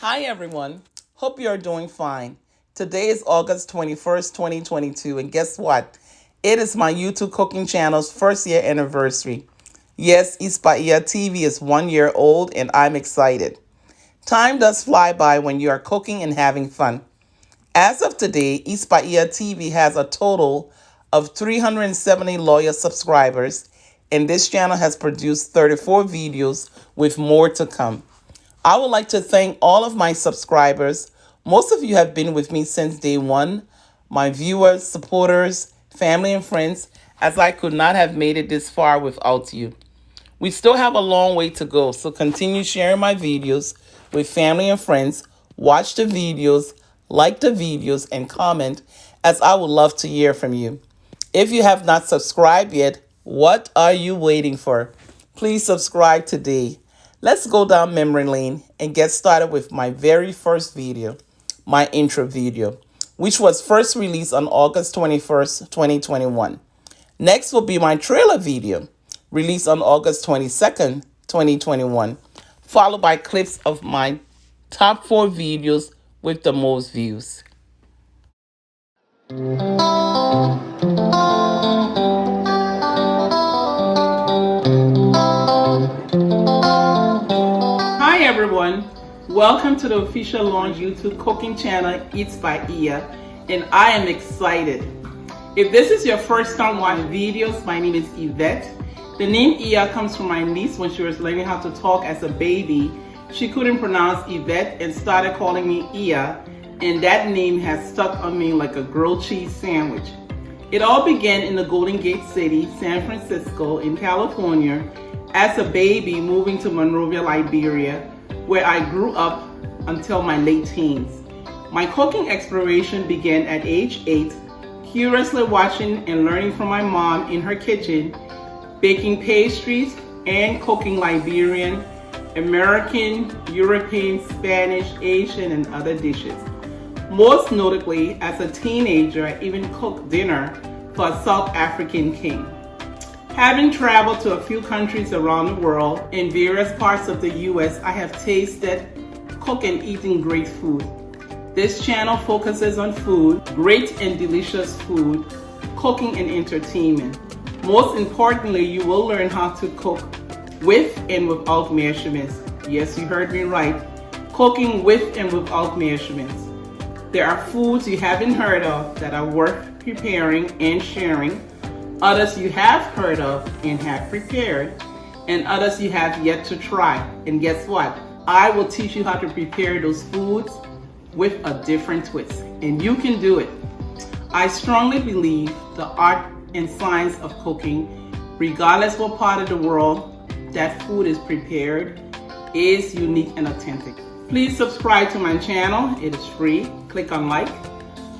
Hi everyone, hope you are doing fine. Today is August 21st, 2022, and guess what? It is my YouTube cooking channel's first year anniversary. Yes, By Eyah TV is 1 year old and I'm excited. Time does fly by when you are cooking and having fun. As of today, By Eyah TV has a total of 370 loyal subscribers, and this channel has produced 34 videos with more to come. I would like to thank all of my subscribers. Most of you have been with me since day one. My viewers, supporters, family, and friends, as I could not have made it this far without you. We still have a long way to go, so continue sharing my videos with family and friends. Watch the videos, like the videos, and comment, as I would love to hear from you. If you have not subscribed yet, what are you waiting for? Please subscribe today. Let's go down memory lane and get started with my very first video, my intro video, which was first released on August 21st, 2021. Next will be my trailer video, released on August 22nd, 2021, followed by clips of my top 4 videos with the most views. Hi everyone, welcome to the official launch YouTube cooking channel Eats by Eyah, and I am excited. If this is your first time watching videos, my name is Yvette. The name Eyah comes from my niece. When she was learning how to talk as a baby, she couldn't pronounce Yvette and started calling me Eyah, and that name has stuck on me like a grilled cheese sandwich. It all began in the Golden Gate City, San Francisco in California, as a baby moving to Monrovia, Liberia, where I grew up until my late teens. My cooking exploration began at age 8, curiously watching and learning from my mom in her kitchen, baking pastries and cooking Liberian, American, European, Spanish, Asian, and other dishes. Most notably, as a teenager, I even cooked dinner for a South African king. Having traveled to a few countries around the world, in various parts of the US, I have tasted, cooked, and eaten great food. This channel focuses on food, great and delicious food, cooking and entertainment. Most importantly, you will learn how to cook with and without measurements. Yes, you heard me right. Cooking with and without measurements. There are foods you haven't heard of that are worth preparing and sharing. Others you have heard of and have prepared, and others you have yet to try. And guess what? I will teach you how to prepare those foods with a different twist, and you can do it. I strongly believe the art and science of cooking, regardless what part of the world that food is prepared, is unique and authentic. Please subscribe to my channel. It is free. Click on like.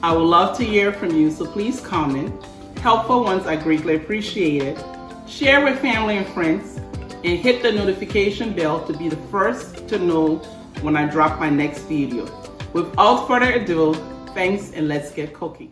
I would love to hear from you, so please comment. Helpful ones are greatly appreciated. Share with family and friends, and hit the notification bell to be the first to know when I drop my next video. Without further ado, thanks, and let's get cooking.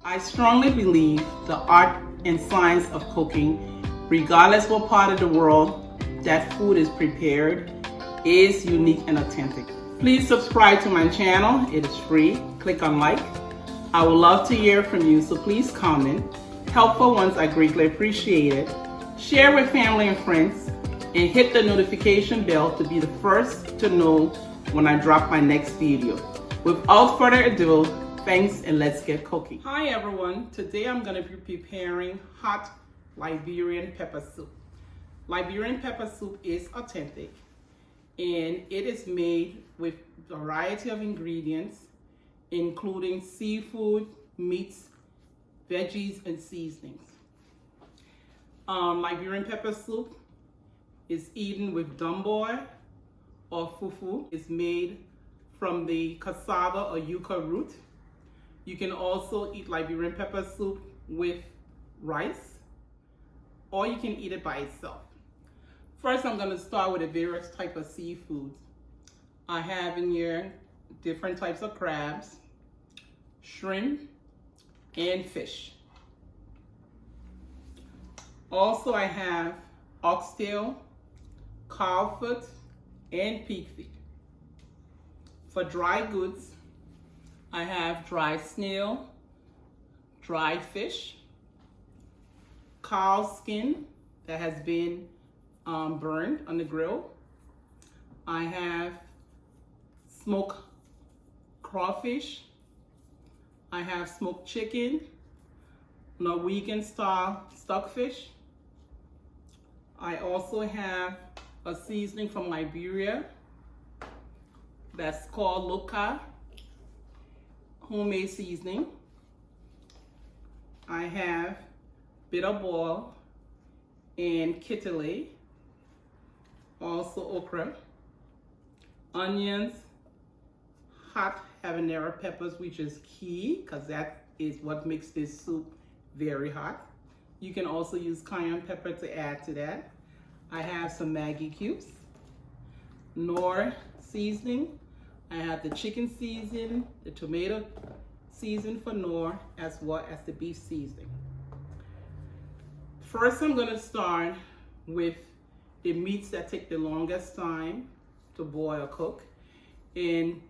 I strongly believe the art and science of cooking, regardless what part of the world that food is prepared, is unique and authentic. Please subscribe to my channel. It is free. Click on like. I would love to hear from you, so please comment. Helpful ones are greatly appreciated. Share with family and friends, and hit the notification bell to be the first to know when I drop my next video. Without further ado, thanks, and let's get cooking. Hi everyone, today I'm going to be preparing hot Liberian pepper soup. Liberian pepper soup is authentic, and it is made with a variety of ingredients, including seafood, meats, veggies, and seasonings. Liberian pepper soup is eaten with dumboy or fufu. It's made from the cassava or yuca root. You can also eat Liberian pepper soup with rice, or you can eat it by itself. First, I'm going to start with the various types of seafoods. I have in here different types of crabs, shrimp, and fish. Also, I have oxtail, cowfoot, and pig feet. For dry goods, I have dry snail, dried fish, cow skin that has been burned on the grill. I have smoked crawfish. I have smoked chicken, Norwegian style stockfish. I also have a seasoning from Liberia that's called loka, homemade seasoning. I have bitterball and kitale, also okra, onions, hot habanero peppers, which is key because that is what makes this soup very hot. You can also use cayenne pepper to add to that. I have some Maggi cubes, Knorr seasoning. I have the chicken season, the tomato season for Knorr, as well as the beef seasoning. First, I'm going to start with the meats that take the longest time to boil or cook. And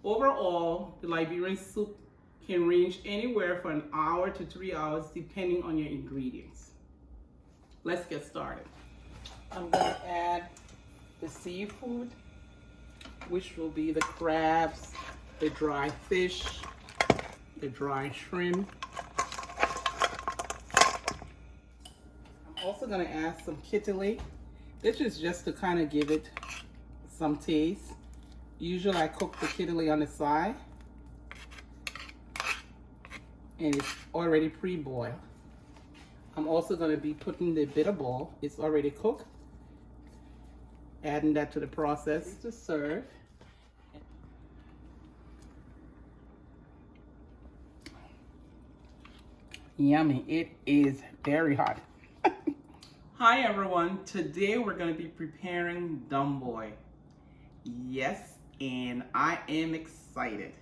overall, the Liberian soup can range anywhere from 1 hour to 3 hours, depending on your ingredients. Let's get started. I'm going to add the seafood, which will be the crabs, the dry fish, the dry shrimp. I'm also going to add some kitale. This is just to kind of give it some taste. Usually I cook the kitale on the side, and it's already pre-boiled. I'm also going to be putting the bitterball. It's already cooked. Adding that to the process to serve. Yummy. It is very hot. Hi everyone. Today we're going to be preparing dumboy. Yes, and I am excited.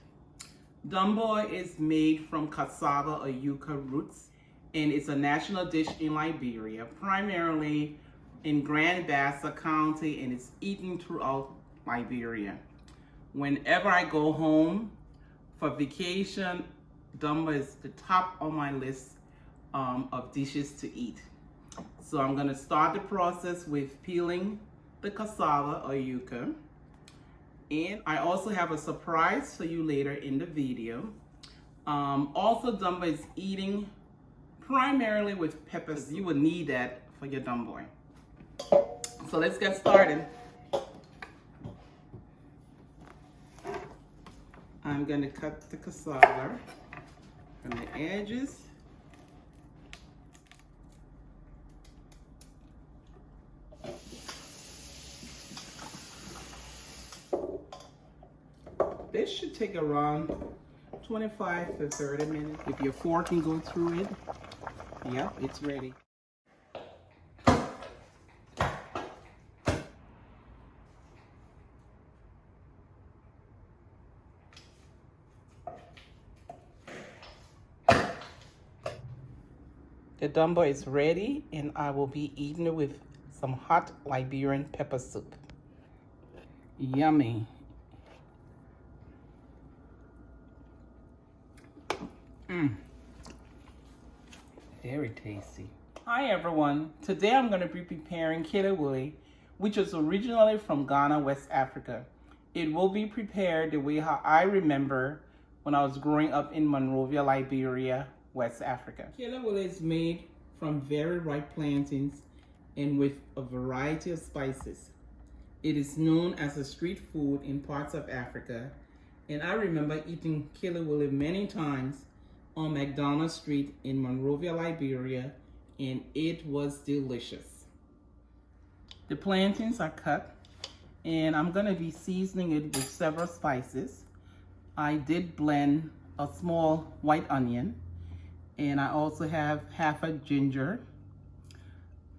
Dumboy is made from cassava or yuca roots, and it's a national dish in Liberia, primarily in Grand Bassa County, and it's eaten throughout Liberia. Whenever I go home for vacation, dumboy is the top on my list of dishes to eat. So I'm going to start the process with peeling the cassava or yuca. And I also have a surprise for you later in the video. Also, dumboy is eating primarily with peppers. You will need that for your dumboy. So let's get started. I'm going to cut the cassava from the edges. This should take around 25 to 30 minutes. If your fork can go through it, yep, it's ready. The dumboy is ready, and I will be eating it with some hot Liberian pepper soup. Yummy. Very tasty. Hi everyone. Today I'm going to be preparing kilawilli, which is originally from Ghana, West Africa. It will be prepared the way how I remember when I was growing up in Monrovia, Liberia, West Africa. Kilawilli is made from very ripe plantains and with a variety of spices. It is known as a street food in parts of Africa, and I remember eating kilawilli many times on McDonald Street in Monrovia, Liberia, and it was delicious. The plantains are cut, and I'm gonna be seasoning it with several spices. I did blend a small white onion, and I also have half a ginger.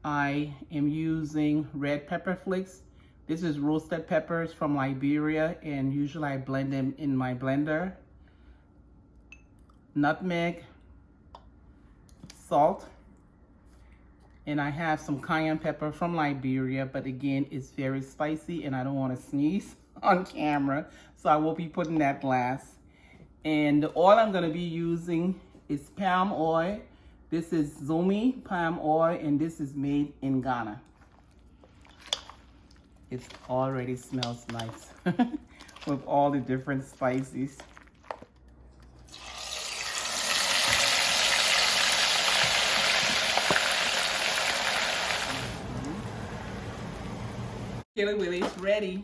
I am using red pepper flakes. This is roasted peppers from Liberia, and usually I blend them in my blender. Nutmeg, salt, and I have some cayenne pepper from Liberia, but again, it's very spicy and I don't want to sneeze on camera, so I will be putting that last. And the oil I'm going to be using is palm oil. This is Zomi palm oil, and this is made in Ghana. It already smells nice with all the different spices. Kilawilli is ready.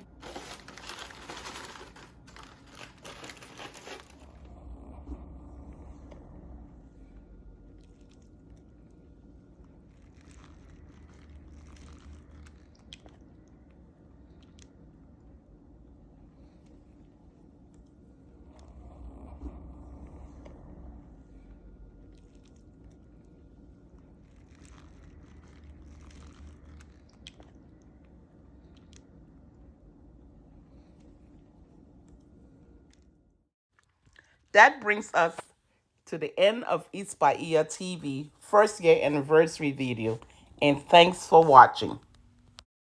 That brings us to the end of By Eyah TV first year anniversary video, and thanks for watching.